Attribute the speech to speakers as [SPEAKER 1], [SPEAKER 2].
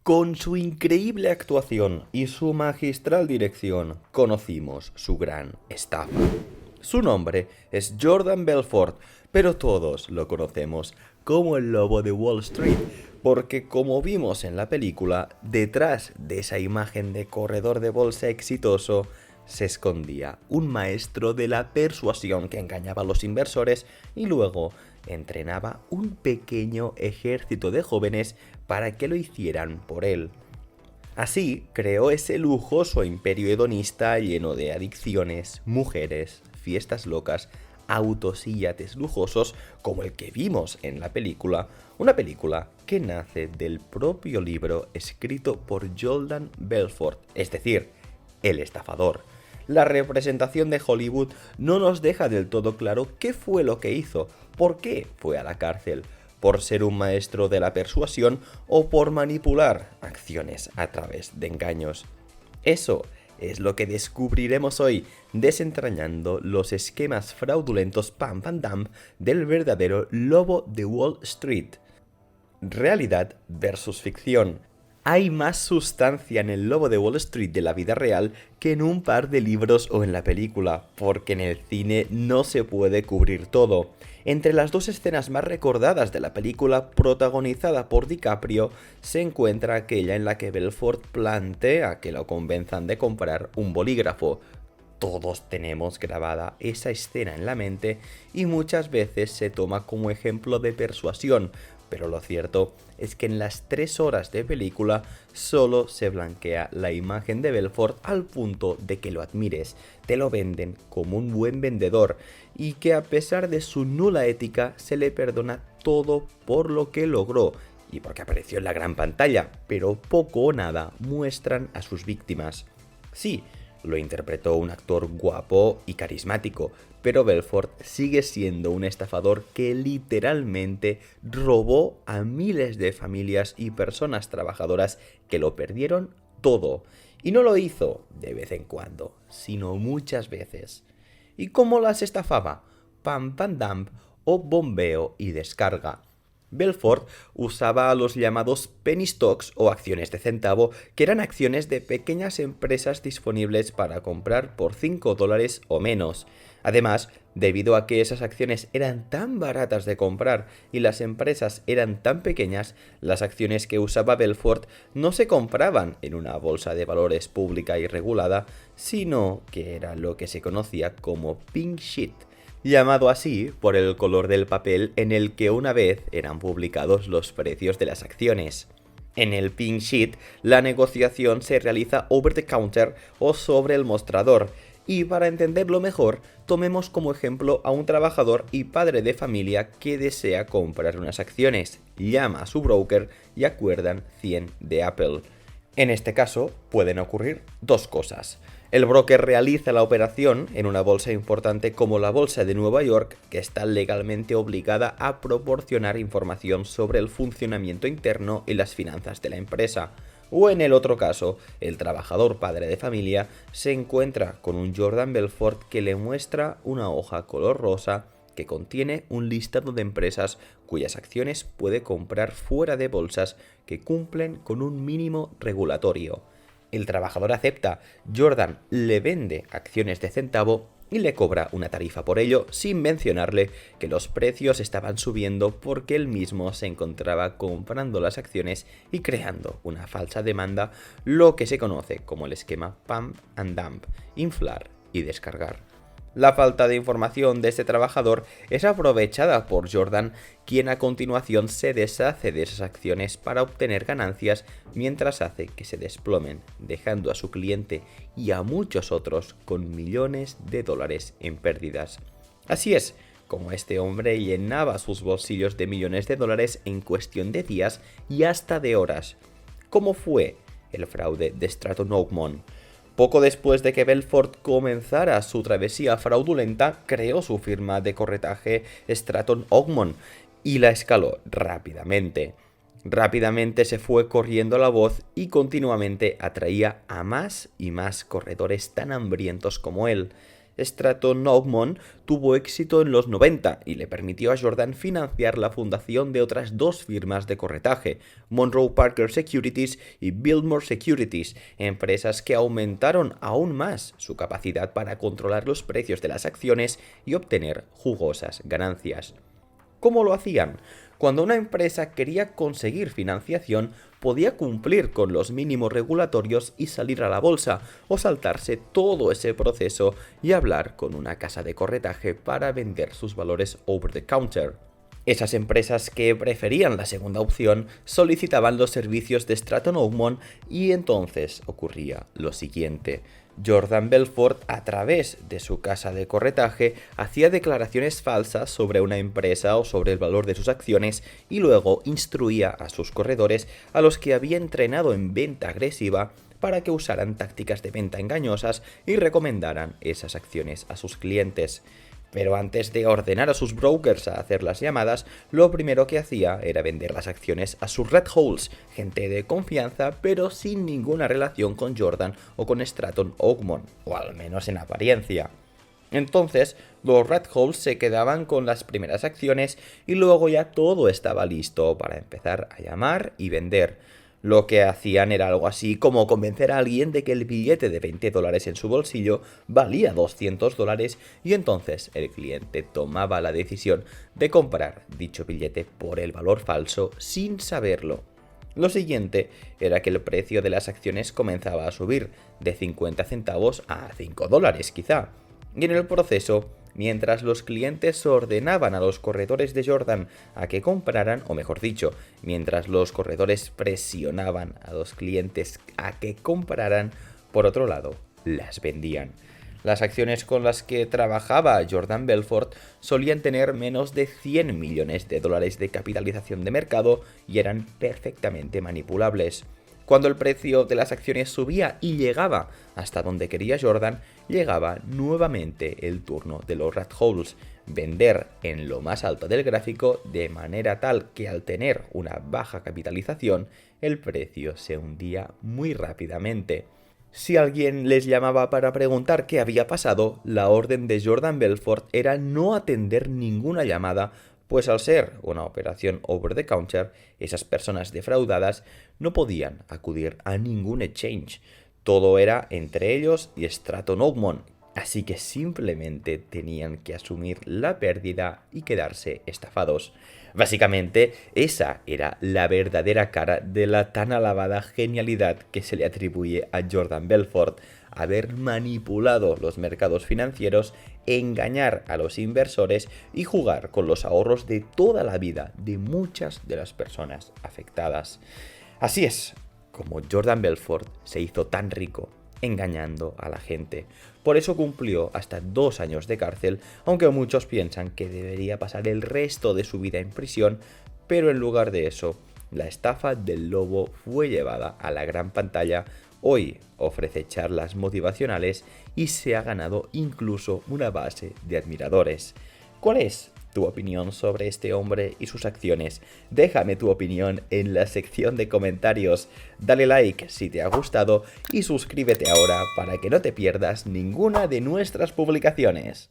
[SPEAKER 1] Con su increíble actuación y su magistral dirección, conocimos su gran estafa. Su nombre es Jordan Belfort, pero todos lo conocemos como el Lobo de Wall Street, porque como vimos en la película, detrás de esa imagen de corredor de bolsa exitoso, se escondía un maestro de la persuasión que engañaba a los inversores y luego entrenaba un pequeño ejército de jóvenes para que lo hicieran por él. Así creó ese lujoso imperio hedonista lleno de adicciones, mujeres, fiestas locas, autos y yates lujosos como el que vimos en la película, una película que nace del propio libro escrito por Jordan Belfort, es decir, El estafador. La representación de Hollywood no nos deja del todo claro qué fue lo que hizo, por qué fue a la cárcel, por ser un maestro de la persuasión o por manipular acciones a través de engaños. Eso es lo que descubriremos hoy, desentrañando los esquemas fraudulentos pam pam dam del verdadero lobo de Wall Street. Realidad versus ficción. Hay más sustancia en el lobo de Wall Street de la vida real que en un par de libros o en la película, porque en el cine no se puede cubrir todo. Entre las dos escenas más recordadas de la película, protagonizada por DiCaprio, se encuentra aquella en la que Belfort plantea que lo convenzan de comprar un bolígrafo. Todos tenemos grabada esa escena en la mente y muchas veces se toma como ejemplo de persuasión, pero lo cierto es que en las 3 horas de película solo se blanquea la imagen de Belfort al punto de que lo admires, te lo venden como un buen vendedor y que a pesar de su nula ética se le perdona todo por lo que logró y porque apareció en la gran pantalla, pero poco o nada muestran a sus víctimas. Sí, lo interpretó un actor guapo y carismático, pero Belfort sigue siendo un estafador que literalmente robó a miles de familias y personas trabajadoras que lo perdieron todo. Y no lo hizo de vez en cuando, sino muchas veces. ¿Y cómo las estafaba? Pam pam dump o bombeo y descarga. Belfort usaba los llamados penny stocks o acciones de centavo, que eran acciones de pequeñas empresas disponibles para comprar por $5 o menos. Además, debido a que esas acciones eran tan baratas de comprar y las empresas eran tan pequeñas, las acciones que usaba Belfort no se compraban en una bolsa de valores pública y regulada, sino que era lo que se conocía como pink sheet, llamado así por el color del papel en el que una vez eran publicados los precios de las acciones. En el pink sheet, la negociación se realiza over the counter o sobre el mostrador, y para entenderlo mejor, tomemos como ejemplo a un trabajador y padre de familia que desea comprar unas acciones, llama a su broker y acuerdan 100 de Apple. En este caso, pueden ocurrir dos cosas. El broker realiza la operación en una bolsa importante como la Bolsa de Nueva York, que está legalmente obligada a proporcionar información sobre el funcionamiento interno y las finanzas de la empresa. O en el otro caso, el trabajador padre de familia se encuentra con un Jordan Belfort que le muestra una hoja color rosa que contiene un listado de empresas cuyas acciones puede comprar fuera de bolsas que cumplen con un mínimo regulatorio. El trabajador acepta, Jordan le vende acciones de centavo y le cobra una tarifa por ello, sin mencionarle que los precios estaban subiendo porque él mismo se encontraba comprando las acciones y creando una falsa demanda, lo que se conoce como el esquema pump and dump, inflar y descargar. La falta de información de este trabajador es aprovechada por Jordan, quien a continuación se deshace de esas acciones para obtener ganancias mientras hace que se desplomen, dejando a su cliente y a muchos otros con millones de dólares en pérdidas. Así es como este hombre llenaba sus bolsillos de millones de dólares en cuestión de días y hasta de horas. ¿Cómo fue el fraude de Stratton Oakmont? Poco después de que Belfort comenzara su travesía fraudulenta, creó su firma de corretaje Stratton Oakmont y la escaló rápidamente. Rápidamente se fue corriendo la voz y continuamente atraía a más y más corredores tan hambrientos como él. Stratton Oakmont tuvo éxito en los 90 y le permitió a Jordan financiar la fundación de otras dos firmas de corretaje, Monroe Parker Securities y Biltmore Securities, empresas que aumentaron aún más su capacidad para controlar los precios de las acciones y obtener jugosas ganancias. ¿Cómo lo hacían? Cuando una empresa quería conseguir financiación, podía cumplir con los mínimos regulatorios y salir a la bolsa, o saltarse todo ese proceso y hablar con una casa de corretaje para vender sus valores over the counter. Esas empresas que preferían la segunda opción solicitaban los servicios de Stratton Oakmont y entonces ocurría lo siguiente. Jordan Belfort, a través de su casa de corretaje, hacía declaraciones falsas sobre una empresa o sobre el valor de sus acciones y luego instruía a sus corredores, a los que había entrenado en venta agresiva, para que usaran tácticas de venta engañosas y recomendaran esas acciones a sus clientes. Pero antes de ordenar a sus brokers a hacer las llamadas, lo primero que hacía era vender las acciones a sus Red Holes, gente de confianza pero sin ninguna relación con Jordan o con Stratton Oakmont, o al menos en apariencia. Entonces, los Red Holes se quedaban con las primeras acciones y luego ya todo estaba listo para empezar a llamar y vender. Lo que hacían era algo así como convencer a alguien de que el billete de $20 en su bolsillo valía $200 y entonces el cliente tomaba la decisión de comprar dicho billete por el valor falso sin saberlo. Lo siguiente era que el precio de las acciones comenzaba a subir de 50 centavos a $5 quizá. Y en el proceso, mientras los clientes ordenaban a los corredores de Jordan a que compraran, o mejor dicho, mientras los corredores presionaban a los clientes a que compraran, por otro lado, las vendían. Las acciones con las que trabajaba Jordan Belfort solían tener menos de $100 millones de capitalización de mercado y eran perfectamente manipulables. Cuando el precio de las acciones subía y llegaba hasta donde quería Jordan, llegaba nuevamente el turno de los Red Holes, vender en lo más alto del gráfico de manera tal que al tener una baja capitalización, el precio se hundía muy rápidamente. Si alguien les llamaba para preguntar qué había pasado, la orden de Jordan Belfort era no atender ninguna llamada, pues al ser una operación over the counter, esas personas defraudadas no podían acudir a ningún exchange. Todo era entre ellos y Stratton Oakmont, así que simplemente tenían que asumir la pérdida y quedarse estafados. Básicamente, esa era la verdadera cara de la tan alabada genialidad que se le atribuye a Jordan Belfort: haber manipulado los mercados financieros, engañar a los inversores y jugar con los ahorros de toda la vida de muchas de las personas afectadas. Así es como Jordan Belfort se hizo tan rico, engañando a la gente. Por eso cumplió hasta 2 años de cárcel, aunque muchos piensan que debería pasar el resto de su vida en prisión, pero en lugar de eso, la estafa del lobo fue llevada a la gran pantalla. Hoy ofrece charlas motivacionales y se ha ganado incluso una base de admiradores. ¿Cuál es tu opinión sobre este hombre y sus acciones? Déjame tu opinión en la sección de comentarios. Dale like si te ha gustado y suscríbete ahora para que no te pierdas ninguna de nuestras publicaciones.